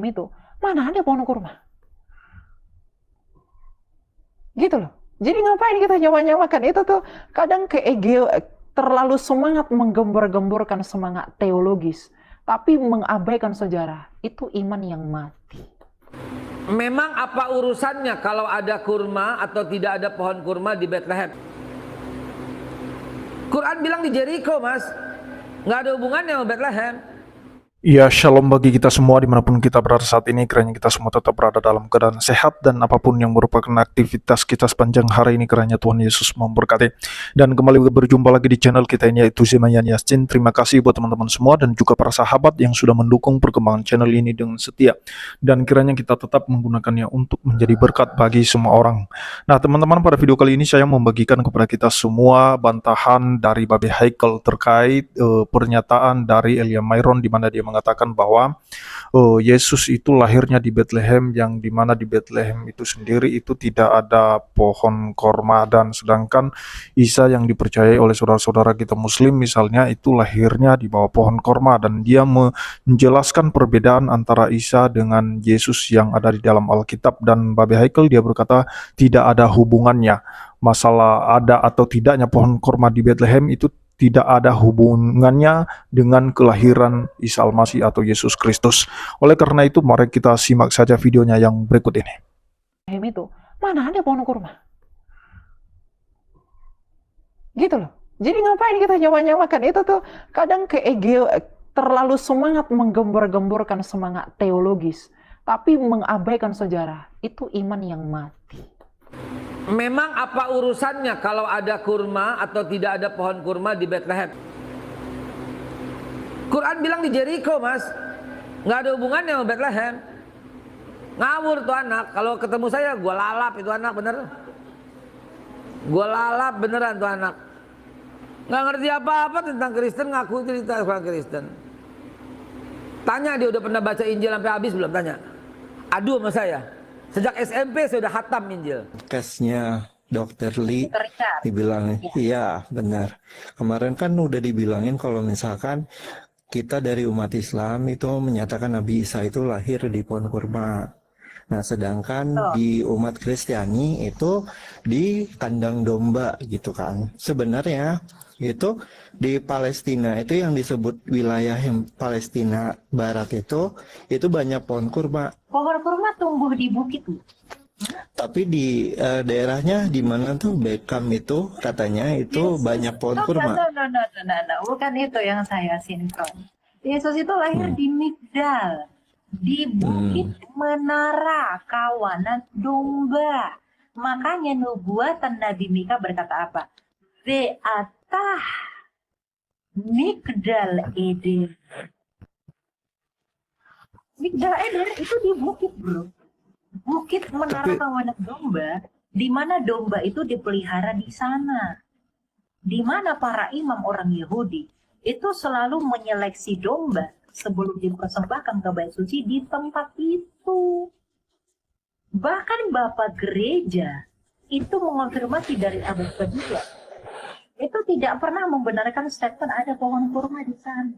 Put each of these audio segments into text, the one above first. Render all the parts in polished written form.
Bethlehem itu, mana ada pohon kurma? Gitu loh. Jadi ngapain kita nyawa-nyawakan? Itu tuh kadang terlalu semangat menggembur-gemburkan semangat teologis, tapi mengabaikan sejarah. Itu iman yang mati. Memang apa urusannya kalau ada kurma atau tidak ada pohon kurma di Bethlehem? Quran bilang di Jericho, Mas. Nggak ada hubungannya sama Bethlehem. Ya, shalom bagi kita semua dimanapun kita berada saat ini. Kiranya kita semua tetap berada dalam keadaan sehat dan apapun yang merupakan aktivitas kita sepanjang hari ini, kiranya Tuhan Yesus memberkati. Dan kembali berjumpa lagi di channel kita ini, yaitu Zemayan Yasin. Terima kasih buat teman-teman semua dan juga para sahabat yang sudah mendukung perkembangan channel ini dengan setia. Dan kiranya kita tetap menggunakannya untuk menjadi berkat bagi semua orang. Nah teman-teman, pada video kali ini saya membagikan kepada kita semua bantahan dari Babe Haikal terkait pernyataan dari Elia Myron, di mana dia mengatakan bahwa Yesus itu lahirnya di Bethlehem, yang dimana di Bethlehem itu sendiri itu tidak ada pohon korma, dan sedangkan Isa yang dipercayai oleh saudara-saudara kita Muslim misalnya itu lahirnya di bawah pohon korma, dan dia menjelaskan perbedaan antara Isa dengan Yesus yang ada di dalam Alkitab. Dan Babe Haikal dia berkata tidak ada hubungannya. Masalah ada atau tidaknya pohon korma di Bethlehem itu tidak ada hubungannya dengan kelahiran Isa Al-Masih atau Yesus Kristus. Oleh karena itu, mari kita simak saja videonya yang berikut ini. Itu, mana ada pohon kurma? Gitu loh. Jadi ngapain kita nyawa-nyawakan? Itu tuh kadang terlalu semangat menggembur-gemburkan semangat teologis, tapi mengabaikan sejarah. Itu iman yang mati. Memang apa urusannya kalau ada kurma atau tidak ada pohon kurma di Bethlehem? Quran bilang di Jericho, Mas. Nggak ada hubungannya sama Bethlehem. Ngawur tuh anak. Kalau ketemu saya, gua lalap itu anak, bener. Gua lalap beneran tuh anak. Nggak ngerti apa-apa tentang Kristen, ngaku cerita orang Kristen. Tanya dia udah pernah baca Injil sampai habis belum? Tanya. Adu sama saya. Sejak SMP saya udah khatam Injil. Kesnya Dokter Lee dibilangin, iya benar. Kemarin kan udah dibilangin kalau misalkan kita dari umat Islam itu menyatakan Nabi Isa itu lahir di pohon kurma. Nah sedangkan di umat Kristiani itu di kandang domba gitu kan. Sebenarnya itu di Palestina itu yang disebut wilayah yang Palestina Barat itu banyak pohon kurma. Pohon kurma tumbuh di bukit. Tapi di daerahnya di mana tuh Beckham itu katanya itu banyak pohon kurma. Bukan itu yang saya sinkron. Yesus itu lahir di Migdal, di bukit menara kawanan domba. Makanya nubuatan Nabi Mika berkata apa? Beatah Migdal Eden. Migdal Eden itu di bukit, bro. Bukit menara kawanan domba, di mana domba itu dipelihara di sana. Di mana para imam orang Yahudi itu selalu menyeleksi domba sebelum dipersembahkan ke bait suci di tempat itu. Bahkan Bapak Gereja itu mengonfirmasi dari abad kedua. Itu tidak pernah membenarkan statement ada pohon kurma di sana.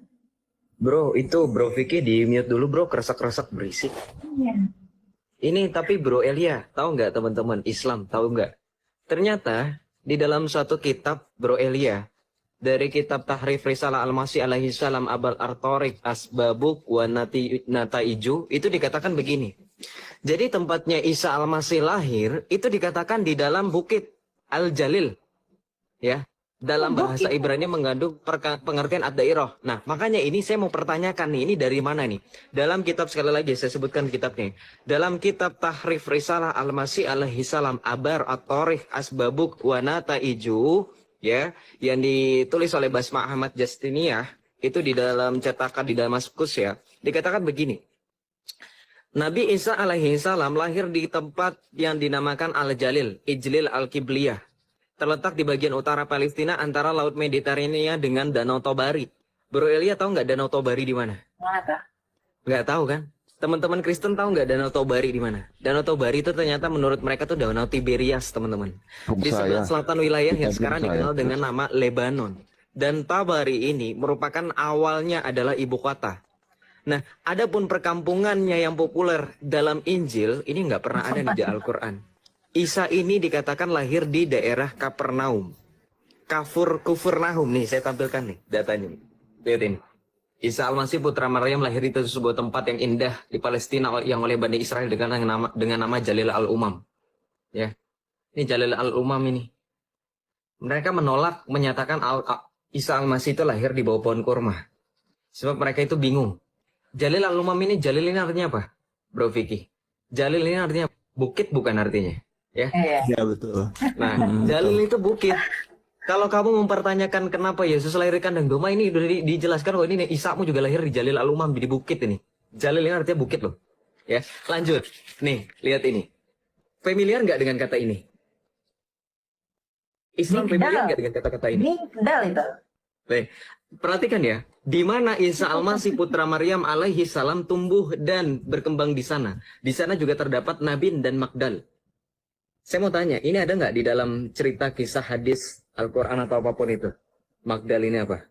Bro, itu Bro Vicky di mute dulu bro, keresek-keresek berisik. Iya. Ini tapi Bro Elia, tahu nggak teman-teman Islam, tahu nggak? Ternyata di dalam suatu kitab Bro Elia, dari kitab Tahrif Risalah Al-Masih alaihi salam Abal Artorik Asbabuk wa Nataiju, itu dikatakan begini. Jadi tempatnya Isa Al-Masih lahir, itu dikatakan di dalam bukit Al-Jalil. Ya. Dalam bahasa Ibrani mengandung pengertian ad-dairah. Nah, makanya ini saya mau pertanyakan nih, ini dari mana nih? Dalam kitab, sekali lagi saya sebutkan kitabnya. Dalam kitab Tahrif Risalah Al-Masih alaihi salam Abar At-Tarikh Asbabuk wa Nataiju, ya, yang ditulis oleh Basma Ahmad Justiniyah, itu di dalam cetakan di Damaskus ya. Dikatakan begini. Nabi Isa alaihi salam lahir di tempat yang dinamakan Al-Jalil, Ijlil Al-Qibliyah. Terletak di bagian utara Palestina antara Laut Mediterania dengan Danau Tobari. Bro Elia tahu nggak Danau Tobari di mana? Nggak tahu kan? Teman-teman Kristen tahu nggak Danau Tobari di mana? Danau Tobari itu ternyata menurut mereka tuh Danau Tiberias, teman-teman. Di sebelah selatan wilayah yang sekarang dikenal dengan nama Lebanon. Dan Tabari ini merupakan awalnya adalah ibu kota. Nah, adapun perkampungannya yang populer dalam Injil, ini nggak pernah ada di Al-Quran. Isa ini dikatakan lahir di daerah Kapernaum. Kufurnahum nih, saya tampilkan nih datanya. Lihat ini. Isa Al-Masih putra Maryam lahir di sebuah tempat yang indah di Palestina yang oleh Bani Israel dengan nama Jalil Al-Umam. Ya. Ini Jalil Al-Umam ini. Mereka menolak menyatakan Isa Al-Masih itu lahir di bawah pohon kurma. Sebab mereka itu bingung. Jalil Al-Umam ini, Jalil ini artinya apa? Bro Vicky. Jalil ini artinya bukit bukan artinya. Ya. Ya betul. Nah, Jalil itu bukit. Kalau kamu mempertanyakan kenapa Yesus lahir di kandang domba, ini udah dijelaskan kok, ini Isamu juga lahir di Jalil Al-Umam, di bukit ini. Jalil ini artinya bukit loh. Ya, lanjut. Nih, lihat ini. Familiar nggak dengan kata ini? Islam familiar nggak dengan kata-kata ini? Migdal itu. Baik, perhatikan ya. Di mana Isa Al-Masih putra Maryam alaihi salam tumbuh dan berkembang di sana. Di sana juga terdapat Nabin dan Magdal. Saya mau tanya, ini ada nggak di dalam cerita kisah hadis Al-Quran atau apapun itu? Magdal ini apa?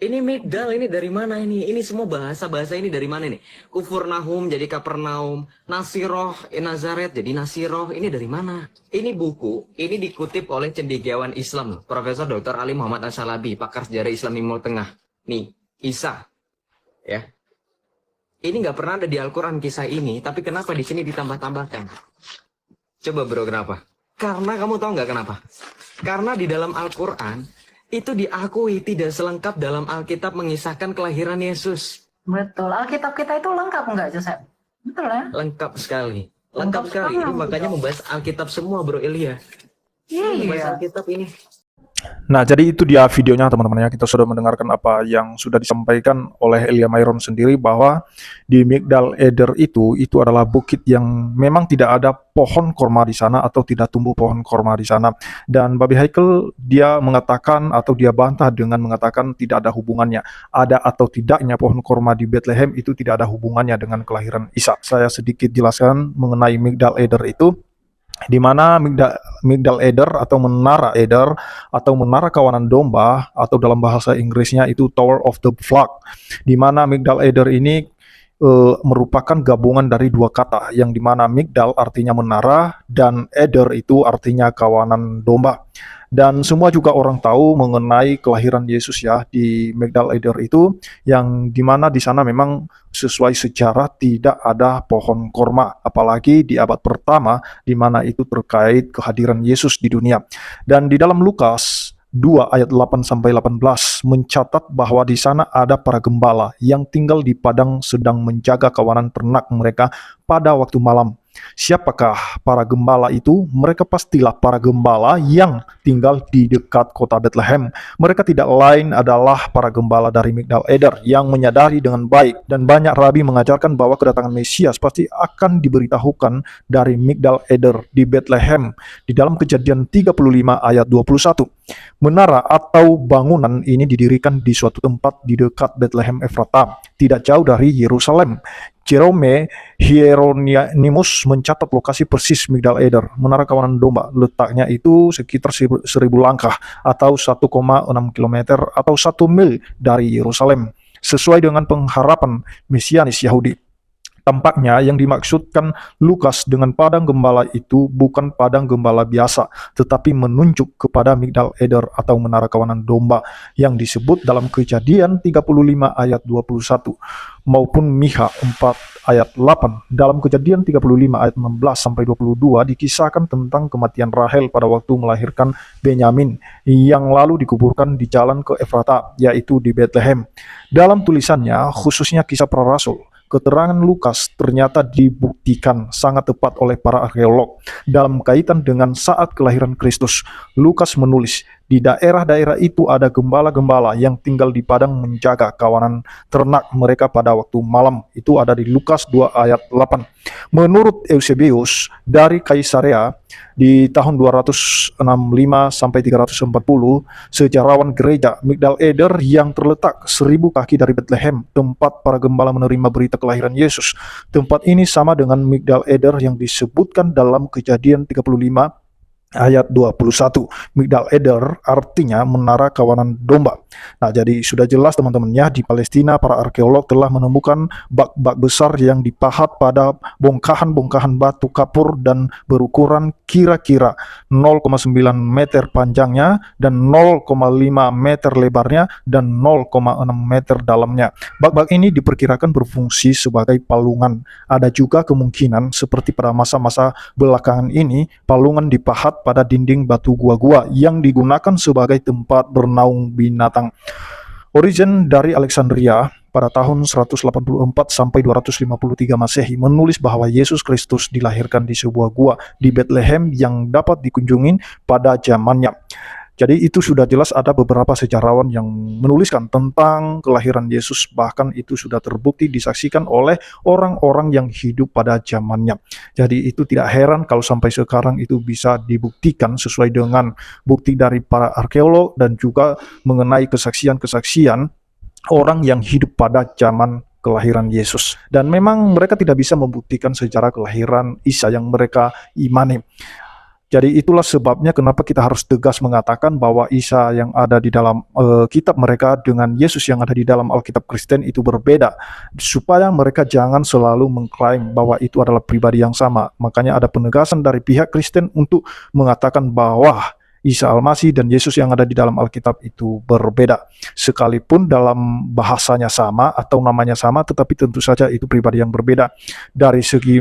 Ini Migdal ini dari mana ini? Ini semua bahasa-bahasa ini dari mana nih? Kufurnahum jadi Kapernaum, Nasiroh, Nazaret jadi Nasiroh. Ini dari mana? Ini buku, ini dikutip oleh cendekiawan Islam, Profesor Dr. Ali Muhammad As-Salabi, pakar sejarah Islam Timur Tengah. Nih, Isa. Ya. Ini nggak pernah ada di Al-Quran kisah ini, tapi kenapa di sini ditambah-tambahkan? Coba bro, kenapa? Karena kamu tahu nggak kenapa? Karena di dalam Al-Quran, itu diakui tidak selengkap dalam Alkitab mengisahkan kelahiran Yesus. Betul. Alkitab kita itu lengkap nggak, Joseph? Betul ya? Lengkap sekali. Lengkap sekali. Ini makanya membahas Alkitab semua bro Elia. Membahas Alkitab ini. Nah, jadi itu dia videonya teman-teman ya. Kita sudah mendengarkan apa yang sudah disampaikan oleh Elia Myron sendiri, bahwa di Migdal Eder itu adalah bukit yang memang tidak ada pohon korma di sana atau tidak tumbuh pohon korma di sana. Dan Babi Haikel dia mengatakan atau dia bantah dengan mengatakan tidak ada hubungannya. Ada atau tidaknya pohon korma di Bethlehem itu tidak ada hubungannya dengan kelahiran Isa. Saya sedikit jelaskan mengenai Migdal Eder itu. Di mana Migdal Eder atau Menara Eder atau Menara Kawanan Domba atau dalam bahasa Inggrisnya itu Tower of the Flock, di mana Migdal Eder ini merupakan gabungan dari dua kata, yang dimana Migdal artinya menara dan Eder itu artinya kawanan domba. Dan semua juga orang tahu mengenai kelahiran Yesus ya di Migdal Eder itu, yang dimana di sana memang sesuai sejarah tidak ada pohon korma, apalagi di abad pertama di mana itu terkait kehadiran Yesus di dunia. Dan di dalam Lukas 2 ayat 8 sampai 18 mencatat bahwa di sana ada para gembala yang tinggal di padang sedang menjaga kawanan ternak mereka pada waktu malam. Siapakah para gembala itu? Mereka pastilah para gembala yang tinggal di dekat kota Bethlehem. Mereka tidak lain adalah para gembala dari Migdal Eder yang menyadari dengan baik, dan banyak rabi mengajarkan bahwa kedatangan Mesias pasti akan diberitahukan dari Migdal Eder di Bethlehem. Di dalam Kejadian 35 ayat 21, menara atau bangunan ini didirikan di suatu tempat di dekat Bethlehem Efrata, tidak jauh dari Yerusalem. Jerome Hieronymus mencatat lokasi persis Migdal Eder, Menara Kawanan Domba. Letaknya itu sekitar 1000 langkah atau 1,6 km atau 1 mil dari Yerusalem, sesuai dengan pengharapan mesianis Yahudi. Tampaknya yang dimaksudkan Lukas dengan padang gembala itu bukan padang gembala biasa, tetapi menunjuk kepada Migdal Eder atau Menara Kawanan Domba yang disebut dalam Kejadian 35 ayat 21 maupun Miha 4 ayat 8. Dalam Kejadian 35 ayat 16 sampai 22 dikisahkan tentang kematian Rahel pada waktu melahirkan Benyamin yang lalu dikuburkan di jalan ke Efrata, yaitu di Bethlehem. Dalam tulisannya, khususnya Kisah Para Rasul, keterangan Lukas ternyata dibuktikan sangat tepat oleh para arkeolog dalam kaitan dengan saat kelahiran Kristus. Lukas menulis, di daerah-daerah itu ada gembala-gembala yang tinggal di padang menjaga kawanan ternak mereka pada waktu malam. Itu ada di Lukas 2 ayat 8. Menurut Eusebius dari Kaisarea di tahun 265 sampai 340, sejarawan gereja, Migdal Eder yang terletak 1000 kaki dari Bethlehem, tempat para gembala menerima berita kelahiran Yesus. Tempat ini sama dengan Migdal Eder yang disebutkan dalam Kejadian 35 ayat 21. Migdal Eder artinya menara kawanan domba. Nah, jadi sudah jelas teman-teman ya, di Palestina para arkeolog telah menemukan bak-bak besar yang dipahat pada bongkahan-bongkahan batu kapur dan berukuran kira-kira 0,9 meter panjangnya dan 0,5 meter lebarnya dan 0,6 meter dalamnya. Bak-bak ini diperkirakan berfungsi sebagai palungan. Ada juga kemungkinan seperti pada masa-masa belakangan ini, palungan dipahat pada dinding batu gua-gua yang digunakan sebagai tempat bernaung binatang. Origen dari Alexandria pada tahun 184 sampai 253 Masehi menulis bahwa Yesus Kristus dilahirkan di sebuah gua di Bethlehem yang dapat dikunjungi pada zamannya. Jadi itu sudah jelas ada beberapa sejarawan yang menuliskan tentang kelahiran Yesus, bahkan itu sudah terbukti disaksikan oleh orang-orang yang hidup pada zamannya. Jadi itu tidak heran kalau sampai sekarang itu bisa dibuktikan sesuai dengan bukti dari para arkeolog dan juga mengenai kesaksian-kesaksian orang yang hidup pada zaman kelahiran Yesus. Dan memang mereka tidak bisa membuktikan sejarah kelahiran Isa yang mereka imani. Jadi itulah sebabnya kenapa kita harus tegas mengatakan bahwa Isa yang ada di dalam kitab mereka dengan Yesus yang ada di dalam Alkitab Kristen itu berbeda. Supaya mereka jangan selalu mengklaim bahwa itu adalah pribadi yang sama. Makanya ada penegasan dari pihak Kristen untuk mengatakan bahwa Isa Al-Masih dan Yesus yang ada di dalam Alkitab itu berbeda. Sekalipun dalam bahasanya sama atau namanya sama, tetapi tentu saja itu pribadi yang berbeda. Dari segi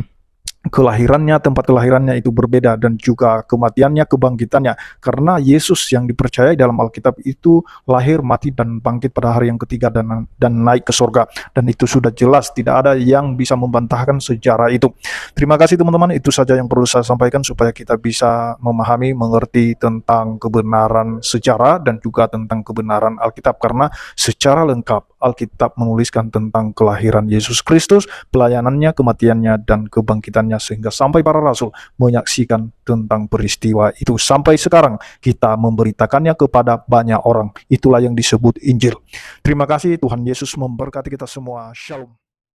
kelahirannya, tempat kelahirannya itu berbeda, dan juga kematiannya, kebangkitannya, karena Yesus yang dipercayai dalam Alkitab itu lahir, mati, dan bangkit pada hari yang ketiga dan naik ke surga, dan itu sudah jelas, tidak ada yang bisa membantahkan sejarah itu. Terima kasih teman-teman, itu saja yang perlu saya sampaikan supaya kita bisa memahami, mengerti tentang kebenaran sejarah dan juga tentang kebenaran Alkitab, karena secara lengkap Alkitab menuliskan tentang kelahiran Yesus Kristus, pelayanannya, kematiannya, dan kebangkitannya, sehingga sampai para rasul menyaksikan tentang peristiwa itu. Sampai sekarang kita memberitakannya kepada banyak orang. Itulah yang disebut Injil. Terima kasih, Tuhan Yesus memberkati kita semua. Shalom.